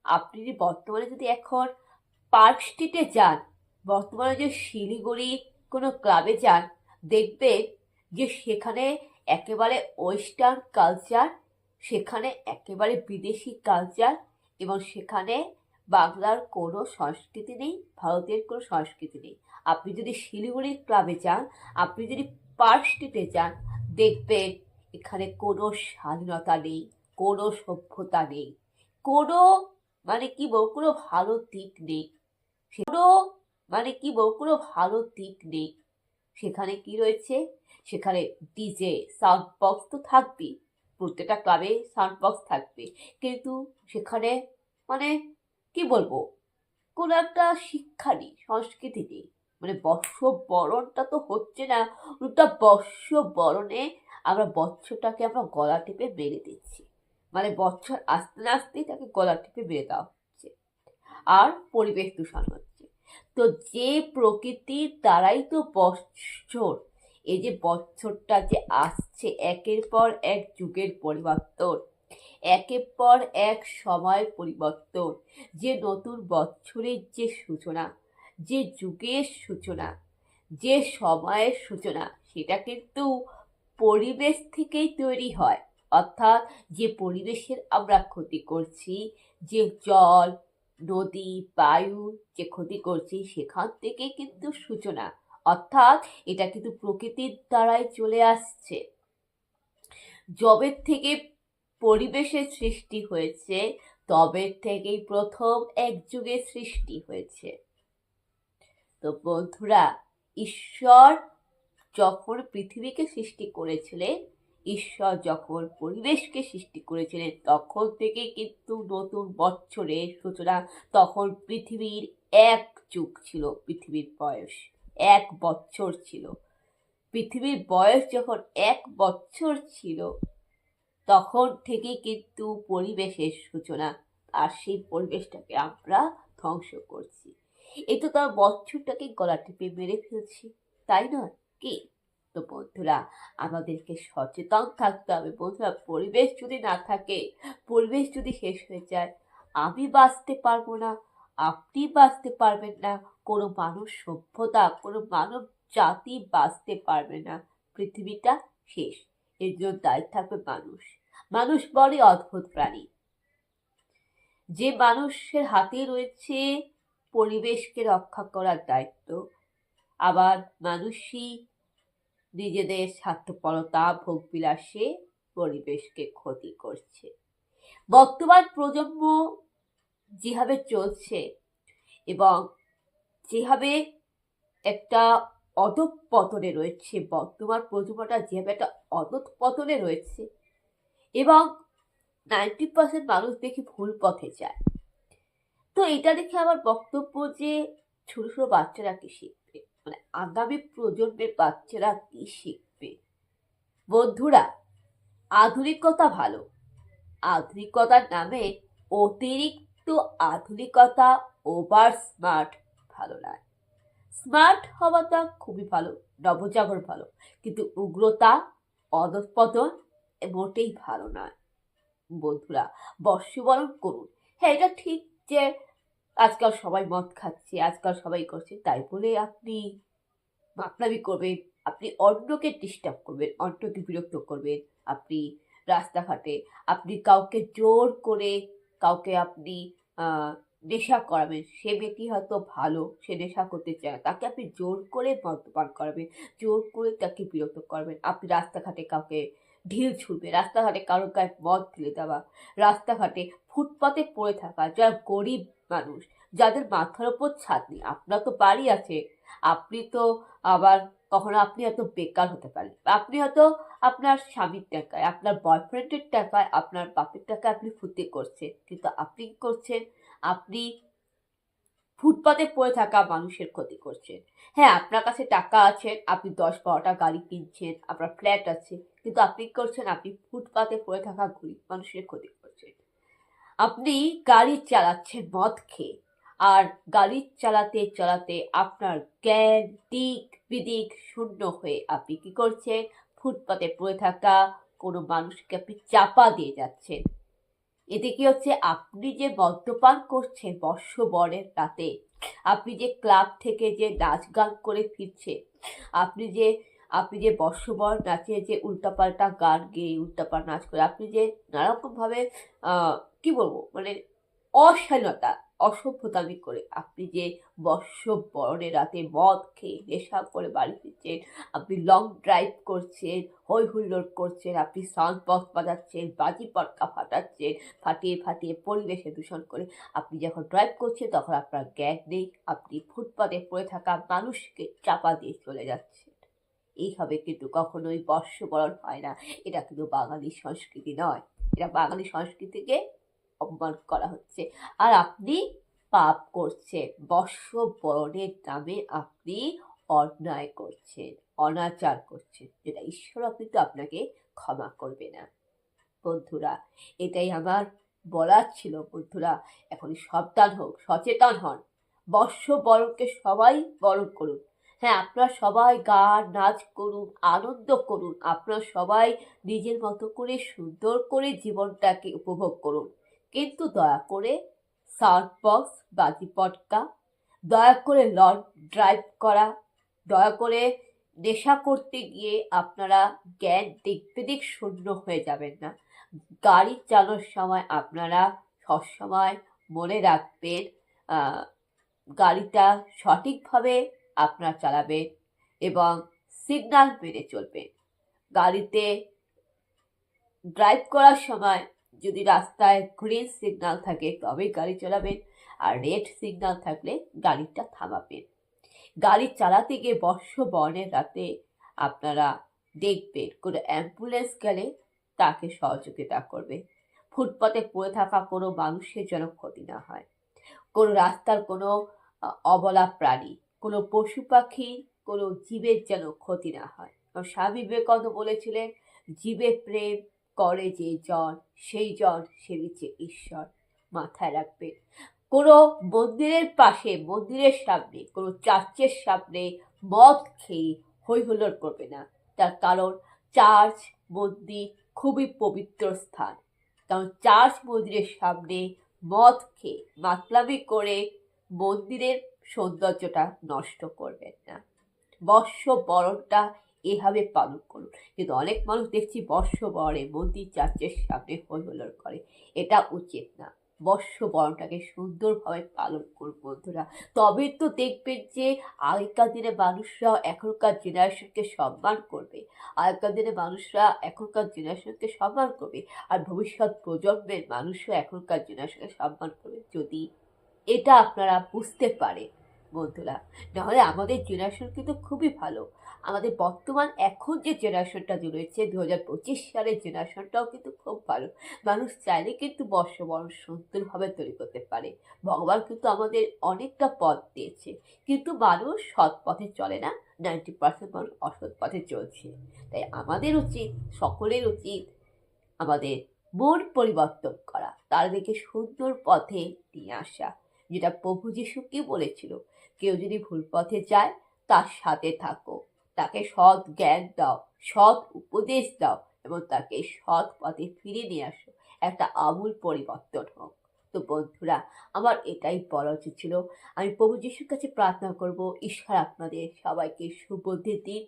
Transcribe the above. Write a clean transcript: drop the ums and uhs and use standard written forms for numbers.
আপনি বর্তমানে যদি এখন পার্ক স্ট্রিটে যান, বর্তমানে যে শিলিগুড়ি কোনো ক্লাবে যান, দেখবেন যে সেখানে একেবারে ওয়েস্টার্ন কালচার, সেখানে একেবারে বিদেশি কালচার, এবং সেখানে বাংলার কোনো সংস্কৃতি নেই, ভারতের কোনো সংস্কৃতি নেই। আপনি যদি শিলিগুড়ির ক্লাবে যান, আপনি যদি পার্ক স্ট্রিটে যান, দেখবেন এখানে কোনো স্বাধীনতা নেই, কোনো সভ্যতা নেই, কোনো মানে কি বলবো, কোনো ভালো দিক নেই, কোনো কোনো ভালো দিক নেই। সেখানে কি রয়েছে? সেখানে ডিজে, সাউন্ড বক্স তো থাকবেই, প্রত্যেকটা ক্লাবে সাউন্ড বক্স থাকবে, কিন্তু সেখানে মানে কি বলবো, কোনো একটা শিক্ষা নেই, সংস্কৃতি নেই। মানে বর্ষবরণটা তো হচ্ছে না, উল্টা বর্ষবরণে আমরা বচ্ছরটাকে আমরা গলা টিপে মেরে দিচ্ছি। মানে বছর আসতে না আসতেই তাকে গলা টিপে মেরে দেওয়া হচ্ছে, আর পরিবেশ দূষণ হচ্ছে। তো যে প্রকৃতির দ্বারাই তো বৎসর, এই যে বৎসরটা যে আসছে, একের পর এক যুগের পরিবর্তন, একের পর এক সময়ের পরিবর্তন, যে নতুন বৎসরের যে সূচনা, যে যুগের সূচনা, যে সময়ের সূচনা, সেটা কিন্তু পরিবেশ থেকেই তৈরি হয়। অর্থাৎ যে পরিবেশের আমরা ক্ষতি করছি, যে জল, নদী, বায়ু যে ক্ষতি করছি, সেখান থেকে কিন্তু সূচনা। অর্থাৎ এটা কিন্তু প্রকৃতির দ্বারাই চলে আসছে। যবের থেকে পরিবেশের সৃষ্টি হয়েছে, তবে থেকেই প্রথম এক যুগের সৃষ্টি হয়েছে। তো বন্ধুরা, ঈশ্বর যখন পৃথিবীকে সৃষ্টি করেছিলেন, ঈশ্বর যখন পরিবেশকে সৃষ্টি করেছিলেন, তখন থেকে কিন্তু নতুন বছরের সূচনা। তখন পৃথিবীর এক যুগ ছিল, পৃথিবীর বয়স 1 বছর ছিল। পৃথিবীর বয়স যখন 1 বছর ছিল, তখন থেকে কিন্তু পরিবেশের সূচনা। আর সেই পরিবেশটাকে আমরা ধ্বংস করছি। এই তো তার বছরটাকে গলা টিপে মেরে ফেলছি, তাই নয় কি? তো বন্ধুরা, আমাদেরকে সচেতন থাকতে হবে। বন্ধুরা, পরিবেশ যদি না থাকে, পরিবেশ যদি শেষ হয়ে যায়, আমি বাঁচতে পারবো না, আপনি বাঁচতে পারবেন না, কোনো মানুষ সভ্যতা, কোনো মানব জাতি বাঁচতে পারবে না। পৃথিবীটা শেষ। এর জন্য দায়ী থাকবে মানুষ। মানুষ বড়ই অদ্ভুত প্রাণী, যে মানুষের হাতে রয়েছে পরিবেশকে রক্ষা করার দায়িত্ব, আবার মানুষই নিজেদের স্বার্থপরতা, ভোগবিলাসে পরিবেশকে ক্ষতি করছে। বর্তমান প্রজন্ম যেভাবে চলছে, এবং যেভাবে একটা অধঃপতনে রয়েছে, বর্তমান প্রজন্মটা যেভাবে একটা অধঃপতনে রয়েছে, এবং 90% মানুষ দেখি ভুল পথে যায়। তো এটা দেখে আমার বক্তব্য যে ছোট ছোট বাচ্চারা কি শিখবে, মানে আগামী প্রজন্মের বাচ্চারা কি শিখবে? বন্ধুরা, আধুনিকতা ভালো, আধুনিকতার নামে অতিরিক্ত আধুনিকতা, ওভার স্মার্ট ভালো নয়। স্মার্ট হওয়াটা খুবই ভালো, নবজাগরণ ভালো, কিন্তু উগ্রতা, অধঃপতন মোটেই ভালো নয়। বন্ধুরা, বর্ষবরণ করুন। হ্যাঁ, এটা ঠিক যে আজকাল সবাই মদ খাচ্ছে, আজকাল সবাই করছে, তাই বলে আপনি মাতলামি করবেন, আপনি অন্যকে ডিস্টার্ব করবেন, অন্যকে বিরক্ত করবেন, আপনি রাস্তাঘাটে আপনি কাউকে জোর করে কাউকে আপনি নেশা করাবেন। সে ব্যক্তি হয়তো ভালো, সে নেশা করতে চায় না, তাকে আপনি জোর করে মদ্যপান করাবেন, জোর করে তাকে বিরক্ত করবেন। আপনি রাস্তাঘাটে কাউকে ঢিল ছুঁড়বে, রাস্তাঘাটে কারোর গায়ে মদ ঢেলে দেওয়া, রাস্তাঘাটে ফুটপাতে পড়ে থাকা যারা গরিব মানুষ, যাদের মাথার ওপর ছাদ নেই। আপনার তো বাড়ি আছে, আপনি তো আবার কখনো আপনি হয়তো বেকার হতে পারেন, আপনি হয়তো আপনার স্বামীর টাকায়, আপনার বয়ফ্রেন্ডের টাকায়, আপনার বাপের টাকায় আপনি ফুর্তি করছেন, কিন্তু আপনি কি করছেন? আপনি ফুটপাতে পড়ে থাকা মানুষের ক্ষতি করছেন। হ্যাঁ, আপনার কাছে টাকা আছে, আপনি 10-12টা গাড়ি কিনছেন, আপনার ফ্ল্যাট আছে, কিন্তু আপনি কি করছেন? আপনি ফুটপাতে পড়ে থাকা গরিব মানুষের ক্ষতি করছেন। আপনি গাড়ি চালাচ্ছেন মদ খেয়ে, আর গাড়ি চালাতে চালাতে আপনার জ্ঞান দিক বিদিক শূন্য হয়ে আপনি কি করছেন? ফুটপাতে পড়ে থাকা কোনো মানুষকে আপনি চাপা দিয়ে যাচ্ছেন। এতে কি হচ্ছে, আপনি যে মদ্যপান করছেন বর্ষবরণের রাতে, আপনি যে ক্লাব থেকে যে নাচ গান করে ফিরছেন, আপনি যে আপনি যে বর্ষবরণ নাচে যে উল্টাপাল্টা গান গেয়ে উল্টাপাল্টা নাচ করে আপনি যে নানারকমভাবে কি বলবো মানে অশালীনতা অসভ্যতামি করে আপনি যে বর্ষবরণের রাতে মদ খেয়ে নেশা করে বাড়ি ফিরছেন, আপনি লং ড্রাইভ করছেন, হই হুল্লোড় করছেন, আপনি সাউন্ড বক্স বাজাচ্ছেন, বাজি পটকা ফাটাচ্ছেন, ফাটিয়ে ফাটিয়ে পরিবেশে দূষণ করে আপনি যখন ড্রাইভ করছেন তখন আপনার জ্ঞান নেই, আপনি ফুটপাতে পড়ে থাকা মানুষকে চাপা দিয়ে চলে যাচ্ছেন। এইভাবে কিন্তু কখনোই বর্ষবরণ হয় না। এটা কিন্তু বাঙালি সংস্কৃতি নয়। এটা বাঙালি সংস্কৃতিকে অপমান করা হচ্ছে। আর আপনি পাপ করছেন। বর্ষবরণের নামে আপনি অন্যায় করছেন, অনাচার করছেন, যেটা ঈশ্বরও কিন্তু আপনাকে ক্ষমা করবে না। বন্ধুরা, এটাই আমার বলার ছিল। বন্ধুরা, এখন সাবধান হোক, সচেতন হন। বর্ষবরণকে সবাই বরণ করুন। হ্যাঁ, আপনারা সবাই গান নাচ করুন, আনন্দ করুন, আপনারা সবাই নিজের মতো করে সুন্দর করে জীবনটাকে উপভোগ করুন, কিন্তু দয়া করে সাউন্ড বক্স, বাজি পটকা, দয়া করে লং ড্রাইভ করা, দয়া করে নেশা করতে গিয়ে আপনারা জ্ঞান দিক বিদিক শূন্য হয়ে যাবেন না। গাড়ি চালানোর সময় আপনারা সবসময় মনে রাখবেন, গাড়িটা সঠিকভাবে আপনারা চালাবেন এবং সিগন্যাল মেনে চলবেন। গাড়িতে ড্রাইভ করার সময় যদি রাস্তায় গ্রিন সিগন্যাল থাকে তবেই গাড়ি চালাবেন, আর রেড সিগন্যাল থাকলে গাড়িটা থামাবেন। গাড়ি চালাতে গিয়ে বর্ষবরণের রাতে আপনারা দেখবেন কোনো অ্যাম্বুলেন্স গেলে তাকে সহযোগিতা করবে। ফুটপাতে পড়ে থাকা কোনো মানুষের যেন ক্ষতি না হয়, কোনো রাস্তার কোনো অবলা প্রাণী, কোনো পশু পাখি, কোনো জীবের যেন ক্ষতি না হয়। স্বামী বিবেকানন্দ বলেছিলেন, জীবে প্রেম করে যে জন, সেই জন সেবিছে ঈশ্বর। মাথায় রাখবেন। কোনো মন্দিরের পাশে, মন্দিরের সামনে, কোনো চার্চের সামনে মদ খেয়ে হই হুল্লোড় করবে না। তার কারণ চার্চ মন্দির খুবই পবিত্র স্থান। কারণ চার্চ মন্দিরের সামনে মদ খেয়ে মাতলামি করে মন্দিরের সৌন্দর্যটা নষ্ট করবেন না। বর্ষবরণটা এভাবে পালন করুন। কিন্তু অনেক মানুষ দেখছি বর্ষবরণে মন্দির চার্চের সামনে হই হুল্লোড় করে। এটা উচিত না। বর্ষবরণটাকে সুন্দরভাবে পালন করুন বন্ধুরা। তবে তো দেখবেন যে আগেকার দিনে মানুষরা এখনকার জেনারেশনকে সম্মান করবে, আগেকার দিনে মানুষরা এখনকার জেনারেশনকে সম্মান করবে, আর ভবিষ্যৎ প্রজন্মের মানুষরা এখনকার জেনারেশনকে সম্মান করবে, যদি এটা আপনারা বুঝতে পারেন বন্ধুরা। নাহলে আমাদের জেনারেশন কিন্তু খুবই ভালো। আমাদের বর্তমান এখন যে জেনারেশনটা রয়েছে 2025 সালের জেনারেশনটাও কিন্তু খুব ভালো। মানুষ চাইলে কিন্তু বর্ষবরণ সুন্দরভাবে তৈরি করতে পারে। ভগবান কিন্তু আমাদের অনেকটা পথ দিয়েছে, কিন্তু মানুষ সৎ পথে চলে না, 90% মানুষ অসৎ পথে চলছে। তাই আমাদের উচিত, সকলের উচিত আমাদের মন পরিবর্তন করা, তাদেরকে সুন্দর পথে নিয়ে আসা। যেটা প্রভু যিশু কি বলেছিল, কেউ যদি ভুল পথে যায় তার সাথে থাকো, তাকে সৎ জ্ঞান দাও, সৎ উপদেশ দাও এবং তাকে সৎ পথে ফিরে নিয়ে আসো, একটা আমূল পরিবর্তন হোক। তো বন্ধুরা, আমার এটাই বলা উচিত ছিল। আমি প্রভু যিশুর কাছে প্রার্থনা করব, ঈশ্বর আপনাদের সবাইকে সুবুদ্ধি দিন।